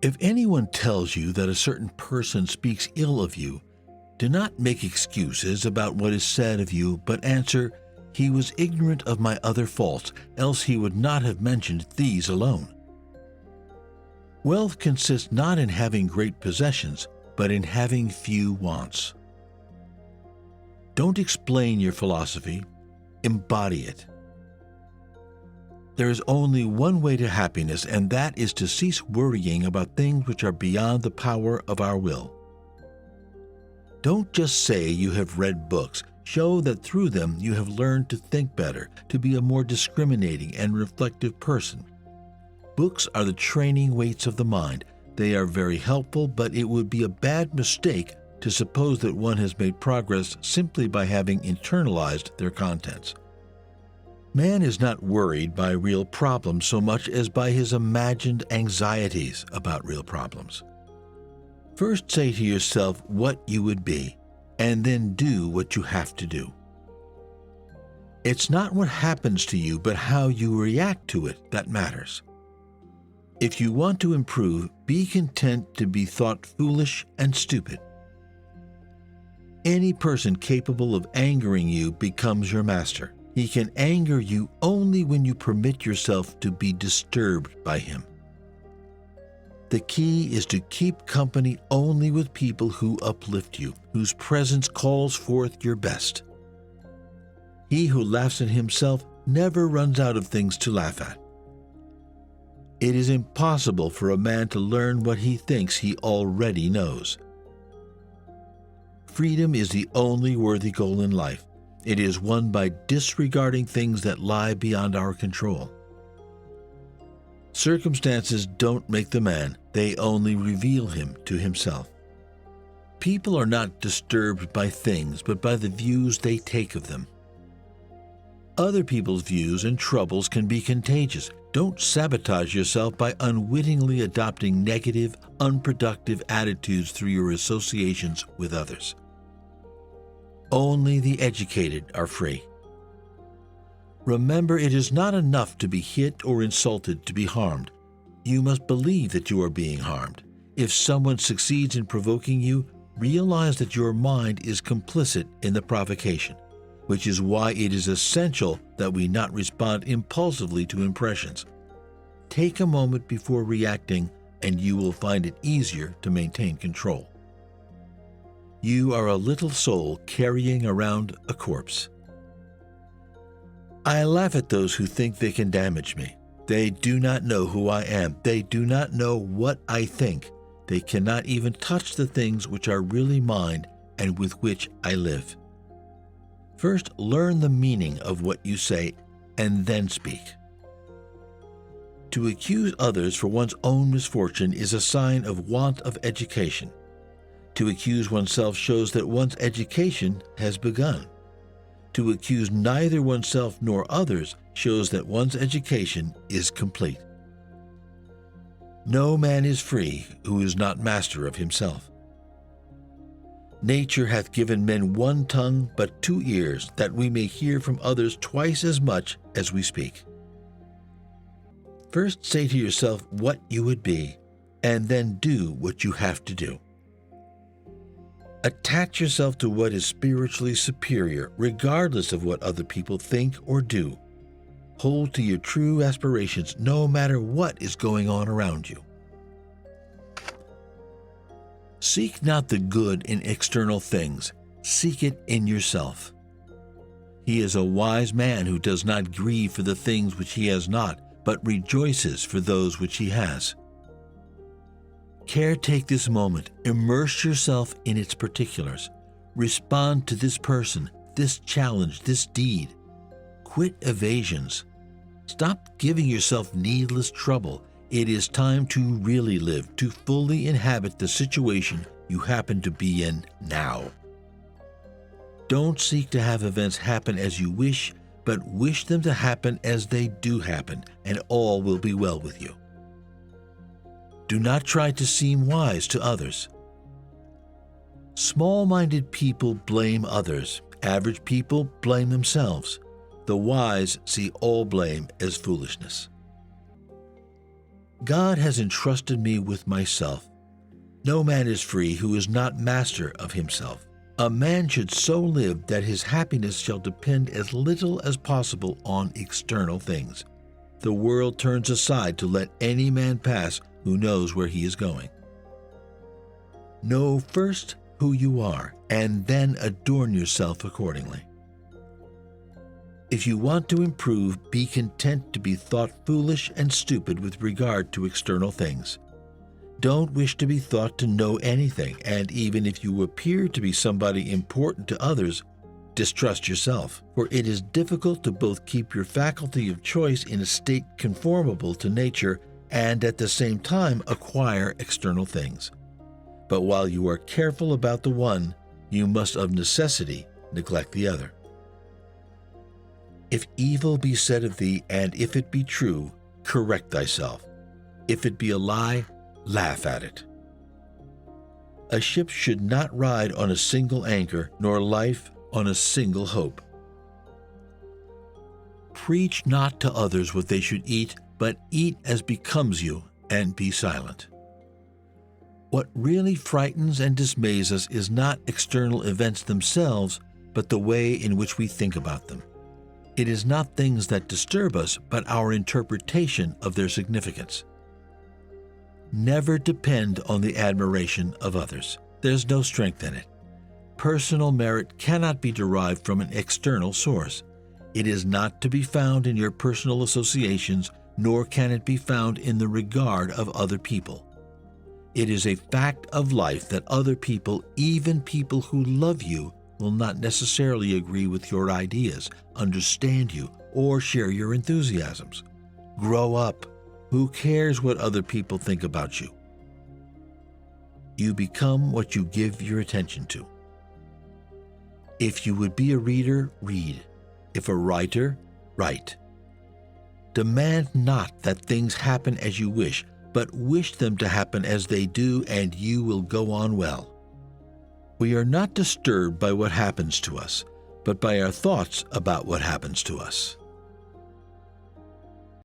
If anyone tells you that a certain person speaks ill of you, do not make excuses about what is said of you, but answer, "He was ignorant of my other faults, else he would not have mentioned these alone." Wealth consists not in having great possessions, but in having few wants. Don't explain your philosophy, embody it. There is only one way to happiness, and that is to cease worrying about things which are beyond the power of our will. Don't just say you have read books. Show that through them you have learned to think better, to be a more discriminating and reflective person. Books are the training weights of the mind. They are very helpful, but it would be a bad mistake to suppose that one has made progress simply by having internalized their contents. Man is not worried by real problems so much as by his imagined anxieties about real problems. First say to yourself what you would be, and then do what you have to do. It's not what happens to you, but how you react to it that matters. If you want to improve, be content to be thought foolish and stupid. Any person capable of angering you becomes your master. He can anger you only when you permit yourself to be disturbed by him. The key is to keep company only with people who uplift you, whose presence calls forth your best. He who laughs at himself never runs out of things to laugh at. It is impossible for a man to learn what he thinks he already knows. Freedom is the only worthy goal in life. It is won by disregarding things that lie beyond our control. Circumstances don't make the man, they only reveal him to himself. People are not disturbed by things, but by the views they take of them. Other people's views and troubles can be contagious. Don't sabotage yourself by unwittingly adopting negative, unproductive attitudes through your associations with others. Only the educated are free. Remember, it is not enough to be hit or insulted to be harmed. You must believe that you are being harmed. If someone succeeds in provoking you, realize that your mind is complicit in the provocation, which is why it is essential that we not respond impulsively to impressions. Take a moment before reacting, and you will find it easier to maintain control. You are a little soul carrying around a corpse. I laugh at those who think they can damage me. They do not know who I am. They do not know what I think. They cannot even touch the things which are really mine and with which I live. First, learn the meaning of what you say, and then speak. To accuse others for one's own misfortune is a sign of want of education. To accuse oneself shows that one's education has begun. To accuse neither oneself nor others shows that one's education is complete. No man is free who is not master of himself. Nature hath given men one tongue but 2 ears, that we may hear from others twice as much as we speak. First say to yourself what you would be, and then do what you have to do. Attach yourself to what is spiritually superior, regardless of what other people think or do. Hold to your true aspirations, no matter what is going on around you. Seek not the good in external things, seek it in yourself. He is a wise man who does not grieve for the things which he has not, but rejoices for those which he has. Caretake this moment, immerse yourself in its particulars. Respond to this person, this challenge, this deed. Quit evasions. Stop giving yourself needless trouble. It is time to really live, to fully inhabit the situation you happen to be in now. Don't seek to have events happen as you wish, but wish them to happen as they do happen, and all will be well with you. Do not try to seem wise to others. Small-minded people blame others. Average people blame themselves. The wise see all blame as foolishness. God has entrusted me with myself. No man is free who is not master of himself. A man should so live that his happiness shall depend as little as possible on external things. The world turns aside to let any man pass who knows where he is going. Know first who you are, and then adorn yourself accordingly. If you want to improve, be content to be thought foolish and stupid with regard to external things. Don't wish to be thought to know anything, and even if you appear to be somebody important to others, distrust yourself, for it is difficult to both keep your faculty of choice in a state conformable to nature and at the same time acquire external things. But while you are careful about the one, you must of necessity neglect the other. If evil be said of thee, and if it be true, correct thyself. If it be a lie, laugh at it. A ship should not ride on a single anchor, nor life on a single hope. Preach not to others what they should eat, but eat as becomes you, and be silent. What really frightens and dismays us is not external events themselves, but the way in which we think about them. It is not things that disturb us, but our interpretation of their significance. Never depend on the admiration of others. There's no strength in it. Personal merit cannot be derived from an external source. It is not to be found in your personal associations, nor can it be found in the regard of other people. It is a fact of life that other people, even people who love you, will not necessarily agree with your ideas, understand you, or share your enthusiasms. Grow up. Who cares what other people think about you? You become what you give your attention to. If you would be a reader, read. If a writer, write. Demand not that things happen as you wish, but wish them to happen as they do, and you will go on well. We are not disturbed by what happens to us, but by our thoughts about what happens to us.